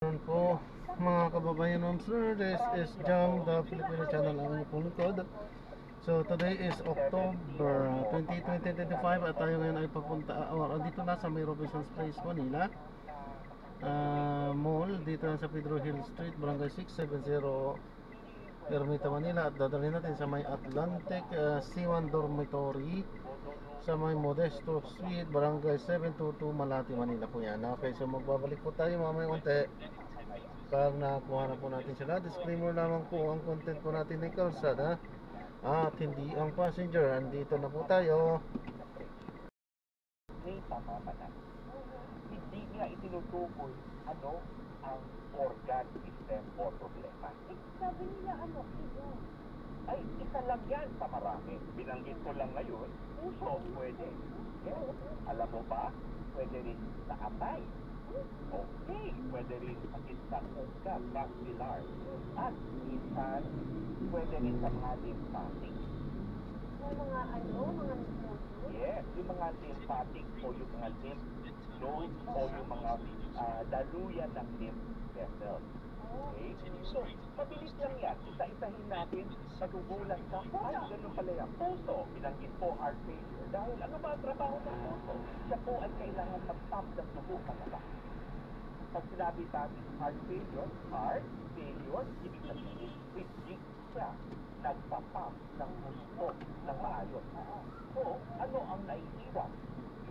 Yan po mga kababayan, ma'am sir, this is Jam, the Filipino channel ang inyong pong likod. So today is October 20, 2025 at tayo ngayon ay papunta dito na sa May Robinson's Place, Manila Mall, dito na sa Pedro Hill Street, Barangay 670, Ermita, Manila. At dadalhin natin sa may Atlantic C1 Dormitory sa may Modesto Suite, Barangay 722, Malati, Manila po yan. Okay, so magbabalik po tayo mamaya unti pag nakakuha na po natin sila. Disclaimer lamang po, ang content po natin ay kalsada at hindi ang passenger. Andito na po tayo. Hindi niya itinutukoy ano ang organ system o problema. Sabi nila ito. Ay, isa lang yan sa marami. Binanggit ko lang ngayon, puso pwede. Yes. Alam mo ba, pwede rin sa atay. Okay, pwede rin sa isang ugat, vascular. At minsan, pwede rin sa mga lymphatic. Mga mga Yes, yung mga lymphatic o yung mga lymph nodes o yung mga daluyan ng lymph vessels. Okay? So, mabilis lang yan. Isa-isahin natin, magugulat ka, ay, ganun pala yan. Puso, binanggit po heart failure. Dahil ano ba ang trabaho ng puso? Siya po ay kailangan mag-pump ng dugo palabas. Pag sinabi natin heart failure, ibig sabihin, hindi siya nagpapump ng gusto ng maayos. So, ano ang naiiwan?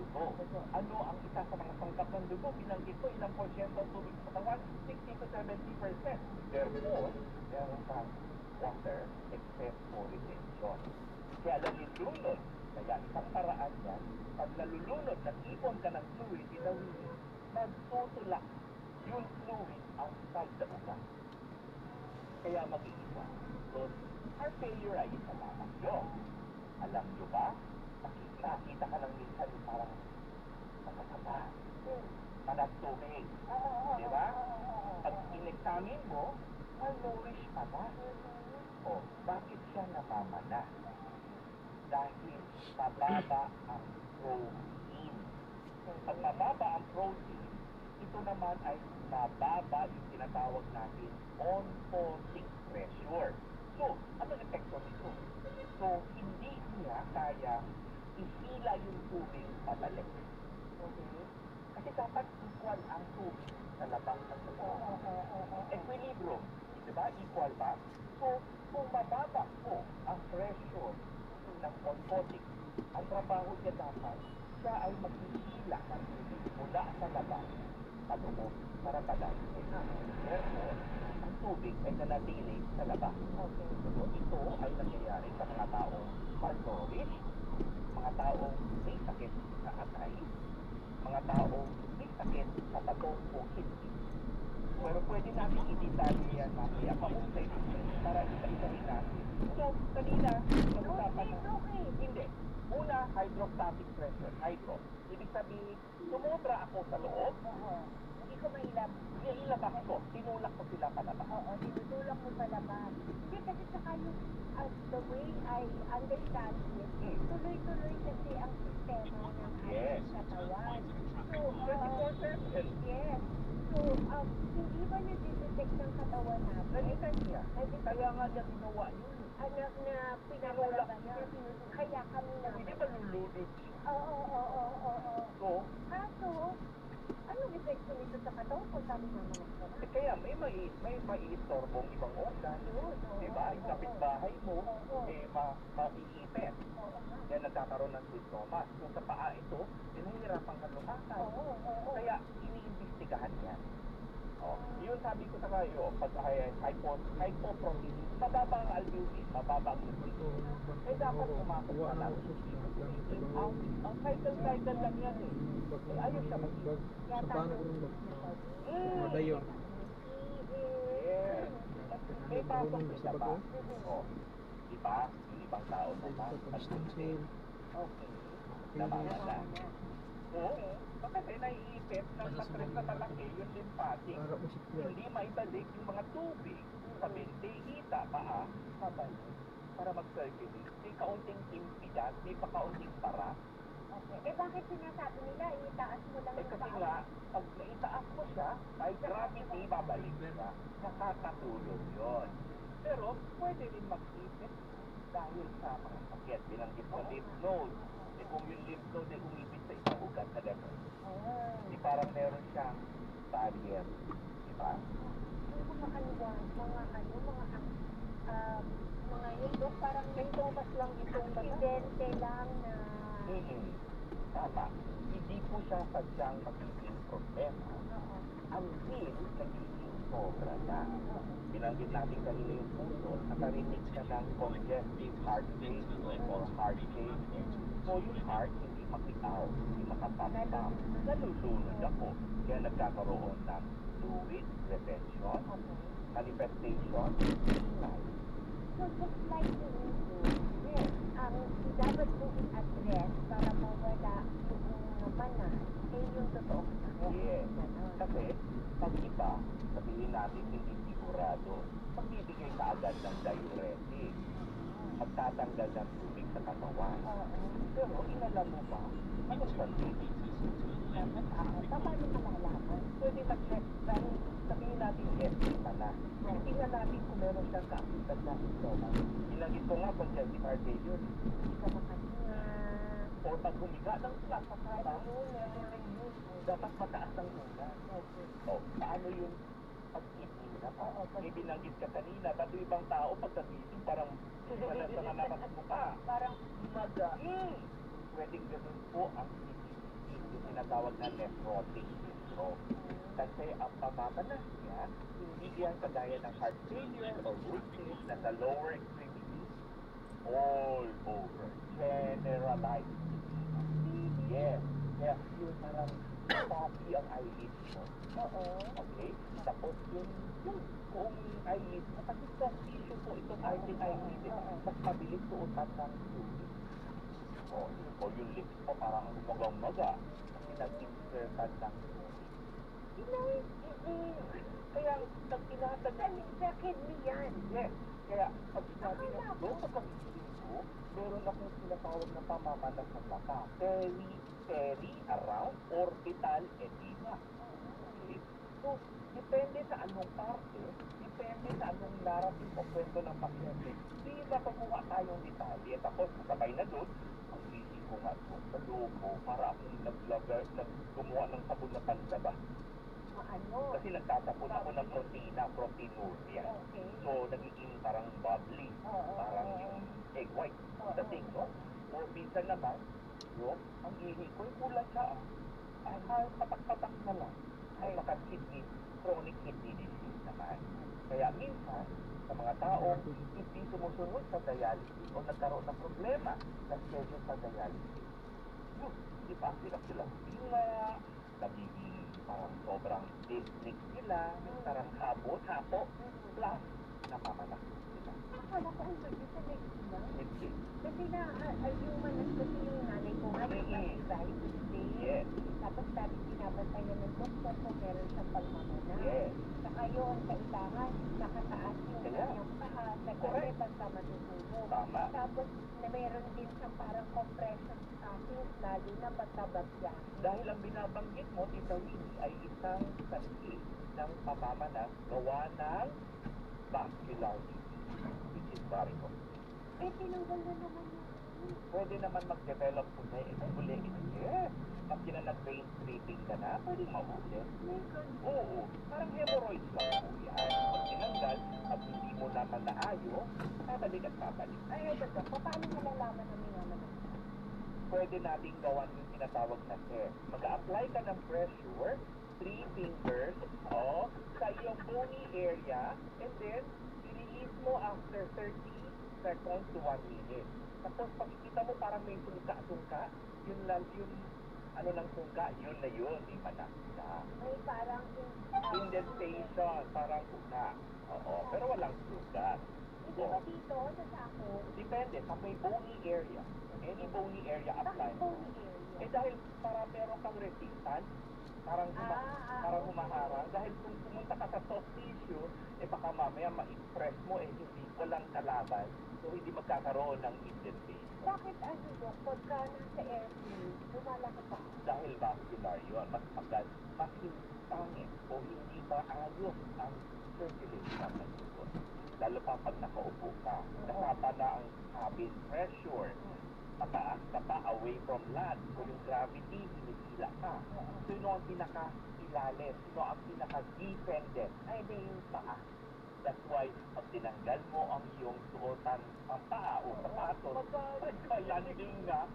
Dugo. Ano ang isa sa mga sangkap ng dugo? Binanggit ko, ilang porsyento tubig sa katawan? 60 to 70%. Therefore, meron kang water excess or retention. Kaya nalulunod. Kaya isang paraan yan, pag nalulunod, nag-ipon ka ng fluid, inawin, magtutulak yung fluid outside the ugat. Kaya mag-iiwan. So, heart failure ay isa lamang yun. Alam nyo ba? Nakita ka lang minsan parang nakakaba. Panagtubig. Di ba? Pag in-examine mo, malnourished pa ba? O, bakit siya namamana? Dahil mababa ang protein. Pag mababa ang protein, ito naman ay mababa yung tinatawag natin oncotic pressure. So, ano ang epekto nito? So, hindi niya kaya ihila yung tubig pabalik. Okay? Kasi dapat equal ang tubig sa labang ng tubig. Equilibrium. Diba? Equal ba? So, kung mababa po ang pressure ng oncotic, ang trabaho niya dapat, siya ay maghihila ng tubig mula sa labang sa loob para balayin. Therefore, ang tubig ay nanatili sa labas. Okay. So, ito ay nangyayari sa mga taong malnourished, mga taong may sakit sa atay, mga taong may sakit sa bato o kidney. Pero pwede natin i-detalye yan mamaya paunti para isa-isahin natin. So, kanina, nag-usapan na. Hindi. Una, hydrostatic pressure. Hydro. Ibig sabihin, sumobra ako sa loob. Hindi ko mahilap. Ilabas ko. Tinulak ko sila palabas. Oo, tinutulak mo sa labas. Hindi kasi saka yung the way I understand it, tuloy-tuloy kasi ang sistema ng ating katawan. So, 24/7. yes. So, hindi ba nag-detect ng katawan natin? Nalitan niya. Kaya nga niya ginawa yun. Anak na pinapalabas niya. Kaya kami na. Hindi ba lulunod? Oo. So, Kaso, anong epekto nito sa katawan kung sabi naman ng kaya may maiistorbong ibang organ. Diba? Yung kapitbahay mo, maiipit. Kaya nagkakaroon ng sintomas. Kung sa paa ito, hinahirapan ka lumakad. Kaya iniimbestigahan yan. Yun sabi ko sa kayo, pag hypoprotein, mababa ang albumin, mababa ang nutrition. Eh dapat pumasok pa lang. Ang cycle lang yan eh. Ayaw siya mag-ibig. Sa paano ko rin ba? Madayon. Yes. May pasok siya ba? Diba? Yung ibang tao naman. Okay. Namamala. Oo. Kasi naiipit ng stress na malaki yung lymphatic. Hindi maibalik yung mga tubig sa binti, hita, paa, sabay para mag-circulate. May kaunting impedan, may pakaunting para Okay. Eh bakit sinasabi nila, itaas mo lang Eh yung kasi paa? nga, pag naitaas mo siya, by gravity, babalik siya. Nakakatulong yun. Pero pwede rin mag-ipit dahil sa mga sakit. Binanggit mo lymph node. Eh kung yung lymph node ay umipit sa isang ugat na gano'n, Oh. di parang meron siyang barrier. Di ba? Yung mga ano ba, mga yun, Dok, parang sintomas lang itong aksidente lang na Tama. Hindi po siya sadyang magiging problema oo. until nagiging sobra na. Binanggit natin kanina yung puso, nakarinig ka ng congestive heart failure or heart failure. So yung heart hindi makitaw, hindi makapapam. Nalulunod ako. Kaya nagkakaroon ng fluid retention, manifestation, life. So just like the issue, ang dapat mong i-address para mawala yung naman na, eh yung totoo sakit. Yes. Ganon. Kasi, pag iba, sabihin natin hindi sigurado, magbibigay ka agad ng diuretic. Magtatanggal ng tubig sa katawan. Pero inalam mo ba, anong scientific? Paano malalaman? Pwede mag-check dahil sabihin natin yes, kita na. Tingnan natin kung meron siyang kapitan na symptoma. Binanggit ko nga congestive heart failure. Hindi ka makahinga. O pag humiga ng flat, dapat mataas ang ulan. O, paano yung pag-kidney na pa? May binanggit ka kanina, ba't yung ibang tao pagkagising parang sa nanamas mo pa? Parang Maga. Pwedeng ganun po ang kidney, yung tinatawag na nephrotic syndrome. Kasi ang pamamanas niya, hindi yan kagaya ng heart failure or routine na sa lower extremity, all over, generalized. Yes, kaya yun parang copy ang eyelids mo. oo. Okay? Tapos yung kung eyelid, kasi soft tissue po itong ating eyelid, mas mabilis suotan ng fluid. O yung lips mo parang gumagang-maga kasi nag-insertan ng fluid. Kaya pag tinatagal, Sa kidney yan. yes, kaya pag sinabi niya, doon pagkagising ko, meron akong sinatawag na pamamanas ng mata. Peri around orbital edema. Okay? So, depende sa anong parte, depende sa anong narrative o kwento ng pasyente. Hindi mapakuha tayong detalye. Tapos, kasabay na doon, ang isip ko nga doon sa loob ko, para akong gumawa ng sabon na panlaba. Ano? Kasi nagtatapon ako ng proteinuria. Okay. So, nagiging parang bubbly. Parang yung egg white. Dating, no? O minsan naman, ang ihi ko, kulang siya. Ay, patak-patak na lang. Ay, baka kidney, chronic kidney disease naman. Kaya minsan, sa mga taong hindi sumusunod sa dialysis o nagkaroon ng problema sa schedule sa dialysis, yun, hindi pa sila hinga, nagiging parang sobrang district nila, parang hapo, plus namamanak sila. Akala ko ang pwede sa next lang. Hindi. Kasi na, yung manas kasi yung nanay ko nga, diabetes day. Yes. Tapos dati binabantayan ng doktor kung meron siyang pagmamana. Yes. Saka yun, kailangan nakataas yung Kaya. kanyang paa sa Correct. gabi basta matutulog. Tama. Tapos na meron din siyang parang compression stockings, lalo na basta bagyan. Dahil ang binabanggit mo, Tita Winnie, ay isang sanhi ng pamamanas gawa ng vascular disease, which is varicose. Eh, tinanggal na naman yung Pwede naman mag-develop uli. Yes. Pag nag-vein stripping ka na, pwede mahuli. Oo. Parang hemorrhoids lang po yan. Pag tinanggal, pag hindi mo naman naayos, babalik at babalik. ay, basta, paano malalaman na may naman? Pwede nating gawan yung tinatawag na test. Mag-apply ka ng pressure, 3 fingers, sa iyong bony area, and then, i-release mo after 30 seconds to 1 minute. Tapos, pag ikita mo parang may sungka-sungka, yun lang, yung ng sungka, yun na yun, di manak na. May parang Indentation, parang una. Oo, pero walang sugat. Hindi ba dito, sa sako? Depende, sa may bony area. Any bony area apply Bakit mo. bony area? Dahil para meron kang resistance, parang parang humaharang. Dahil kung pumunta ka sa soft tissue, baka mamaya ma-express mo, hindi walang kalaban. So, hindi magkakaroon ng indentation. Bakit ano Dok, pagka nasa airplane, lumalaki pa? Dahil vascular yun, mas agad, mas pangit o hindi maayos ang circulation ng dugo. Lalo pa pag nakaupo ka, nasapa na ang cabin pressure, mataas ka pa away from land, so yung gravity, hinihila ka. So yun ang pinaka-ilalim, sino ang pinaka-dependent, ay di yung paa. That's why, pag tinanggal mo ang iyong suotan, ang paa o sapatos, pagka-landing na,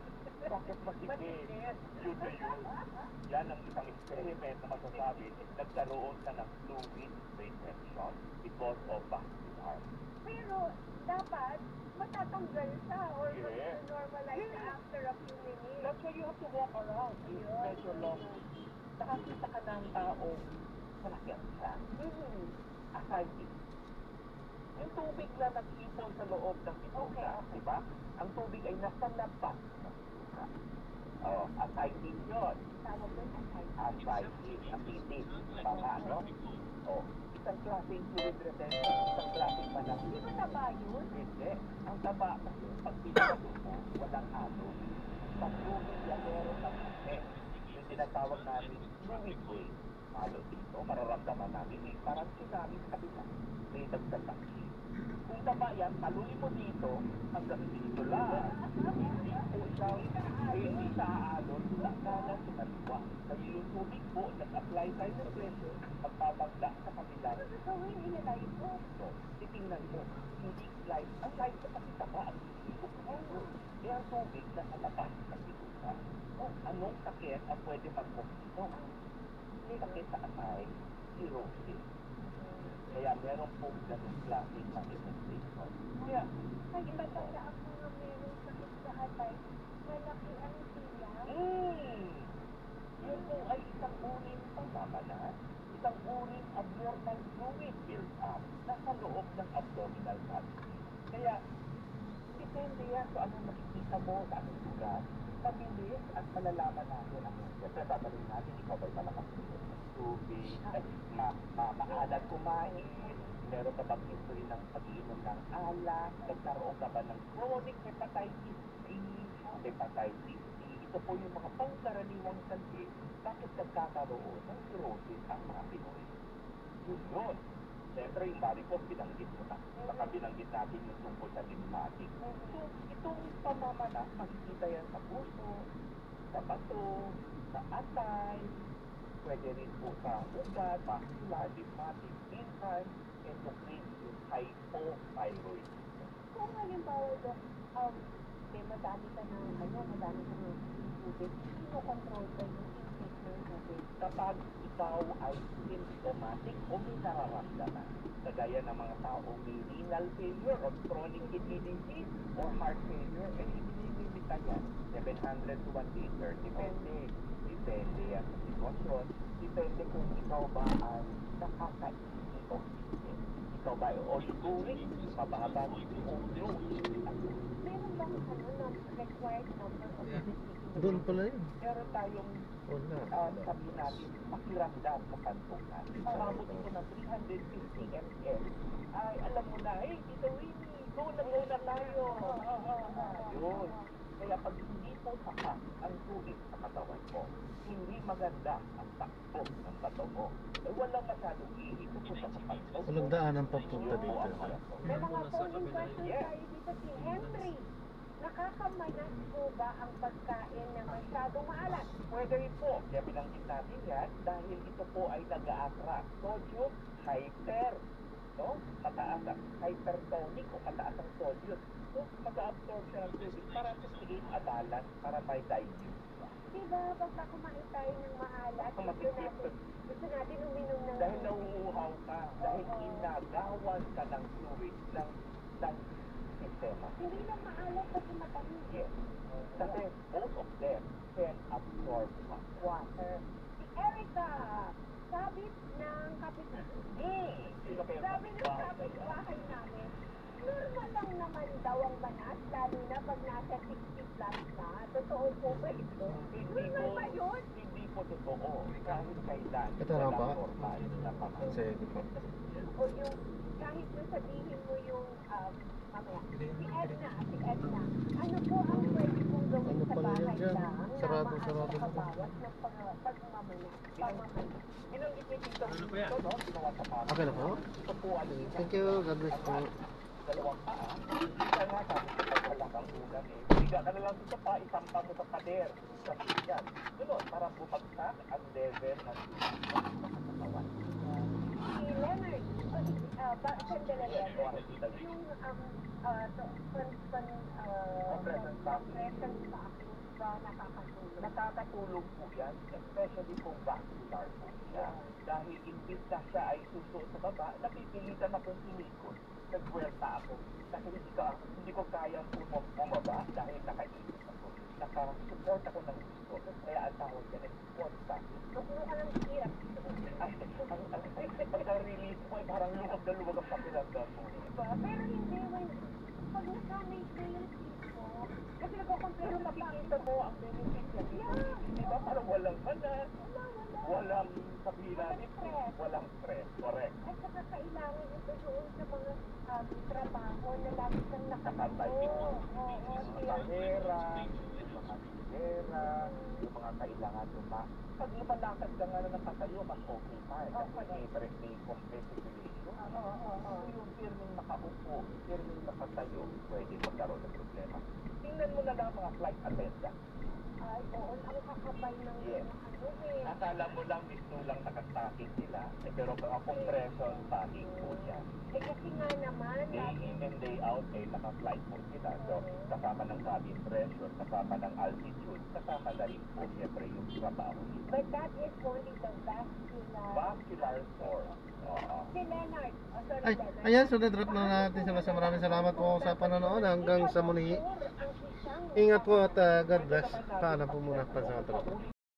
bakit masikip? Yun na yun. Yan ang isang experiment na masasabi, nagkaroon ka ng fluid retention because of vascular. Pero dapat matatanggal siya or Yes. normalize siya after a few minutes. That's why you have to walk around. It's medyo long. Nakakita ka ng taong malakyan siya. Aside it. Yung tubig na nag-ipon sa loob ng bituka, di ba? Ang tubig ay nasa labas ng bituka. Oh, ascites yun. Tawag doon ascites. Ascites, acidic. Mga ano? Oh, isang klaseng fluid retention, isang klaseng manang. Di ba taba yun? Hindi. Ang taba, kasi pag pinagado mo, walang halo. Sa tubig yan meron ng puti. Yung tinatawag namin fluid wave. Halo dito, mararamdaman namin eh, parang tsunami sa kabila. May dagdagang. Kung taba yan, taluin mo dito, hanggang dito lang. Hindi po ikaw, hindi sa aalon, kanan sa kaliwa. Kasi yung tubig po, nag-apply tayo ng pressure, magpapagda sa kabila. Gawin ilalay ko. So, titingnan mo, hindi slide. Ang slide sa kasi taba, ang ibig ko. Kaya ang tubig na sa labas ng bituka. Oh, anong sakit ang pwede mag-mosquito? Sakit sa atay, cirrhosis. Kaya meron pong ganung klaseng manifestation. Kaya, Ay, matanda ang mga merong sakit sa atay. Malaki ang sila. yun po ay isang uring tama na. Isang uring abnormal fluid build up nasa loob ng abdominal cavity. Kaya, depende yan kung anong makikita mo sa anong lugar. Mabilis at malalaman natin ang siyempre tatanungin natin, ikaw ba'y malakas ng tubig, maalat kumain, meron ka bang history ng pag-iinom ng alak, nagkaroon ka ba ng chronic hepatitis B, hepatitis C, ito po yung mga pangkaraniwang sanhi, bakit nagkakaroon ng cirrhosis ang mga Pinoy? Yun. Siyempre, yung varicose, binanggit mo na. Baka binanggit natin yung tungkol sa lymphatic. So, itong pamamanas, makikita yan sa puso, sa bato, sa atay, pwede rin po sa ugat, vascular, lymphatic, enzyme, endocrine, yung hypothyroid. Kung halimbawa Dok, madami ka ng madami ka ng tubig, sino-control ka yung intake ng tubig? Kapag ikaw ay symptomatic o may nararamdaman, kagaya ng mga taong may renal failure or chronic kidney disease or heart failure, eh limita yan. 700 to 1 liter. Depende yan sa sitwasyon. Depende kung ikaw ba ay nakakaisi o hindi. Ikaw ba ay all-going, mababa o low. Meron bang required number of Yeah. Doon pala yun. Meron tayong Wala. sabihin natin, pakiramdam sa pantong natin. Umabot ito ng 350 ml. Ay, alam mo na, Tito Winnie, go na tayo. Yun. Kaya pag hindi po sapat ang tubig sa katawan mo, hindi maganda ang takbo ng bato mo. Eh, walang masyadong iipupunta sa pantong. Walang daanan papunta Yun po ang dito. kalasong. May mga Nasa polling kabila question yun. tayo dito si Henry. Nakakamanas po ba ang pagkain na masyadong maalat? Pwede rin po, kaya binanggit natin yan dahil ito po ay nag-a-attract sodium hyper, no? Mataas ang hypertonic o mataas ang sodium. So, mag-absorb siya ng tubig para to create a balance, para may digest. Diba, pagka kumain tayo ng maalat, gusto natin uminom ng... Dahil nauuhaw ka, dahil inagawan ka ng fluid, ng sistema. Hindi lang maalat kasi matamis. Yes. Kasi both of them can absorb Water. Si Erica, sabit ng kapitbahay. Sino kayo Sabi ng kapitbahay namin, normal lang naman daw ang banas, lalo na pag nasa 60 plus na. Totoo po ba ito? Normal ba yun? Hindi po totoo, kahit kailan, Ito na walang ba? normal na pamilya. Sige po. O yung, kahit mo sabihin mo yung, mamaya, si Edna, ano po ang pwede kong gawin Ano sa pala yan bahay dyan? lang Sarado, na sarado na to. makakabawas ng pagmamana? Binanggit ni Tito Vito, no? Ginawa sa pamilya. Okay na po. Ito po ano yun. Thank you. God bless po. Dalawang paa. Isa nga sabi ko pag wala kang ulam eh. Higa ka na lang dito pa, isampa mo sa pader. Sa yan. Ganun, para bumagsak ang level ng katawan. Si Leonard, sandali Yes, Leonard, okay, Tita Vic. yung Compression compression stocking ba nakakatulong? Nakakatulong po yan, especially kung vascular po siya. Dahil imbis na siya ay susuot sa baba, napipilitan akong umikot. Nagpuwerta ako. Kasi hindi ko kayang bumaba dahil nakaikot ako. Naka-support ako ng gusto. Kaya ang tawag yan ay support stocking. Huwag mo ka lang hirap. Pagka-release mo ay parang luwag na luwag ang pakiramdam mo. Diba? Pero hindi, pag nasanay ko yung tipo, kasi nagko-compare Pero makikita mo ang benefit niya. Yeah. Diba? Parang walang manas, wala. walang sabihin natin, walang stress. Correct. At saka kailangan ito doon sa mga trabaho na lagi kang Nakatay. nakatuto. Yung mga kahera, yung mga tigera, yung mga kailangan pag lumalakad ka nga na nakatayo, mas okay pa. Kasi may competition. Yung firming nakaupo, firming nakatayo, pwede magkaroon ng problema. Tingnan mo na lang mga flight attendant. Ay, oo, ang kakabay ng Yes. ano eh. Akala mo lang mismo lang nakastaking sila, pero ang compression stacking po yan. Eh kasi nga naman, Day lagi in and day out, naka-flight po sila. So, kasama ng cabin pressure, kasama ng altitude, kasama na rin po siyempre yung trabaho nila. but that is only the vascular. Vascular force. Oo. Si Leonard, sorry Ay, Leonard. ayan, sunod wrap na natin sila. Maraming salamat po sa panonood. Hanggang sa muli. Ingat po at God bless. Paalam po muna pa sa atin.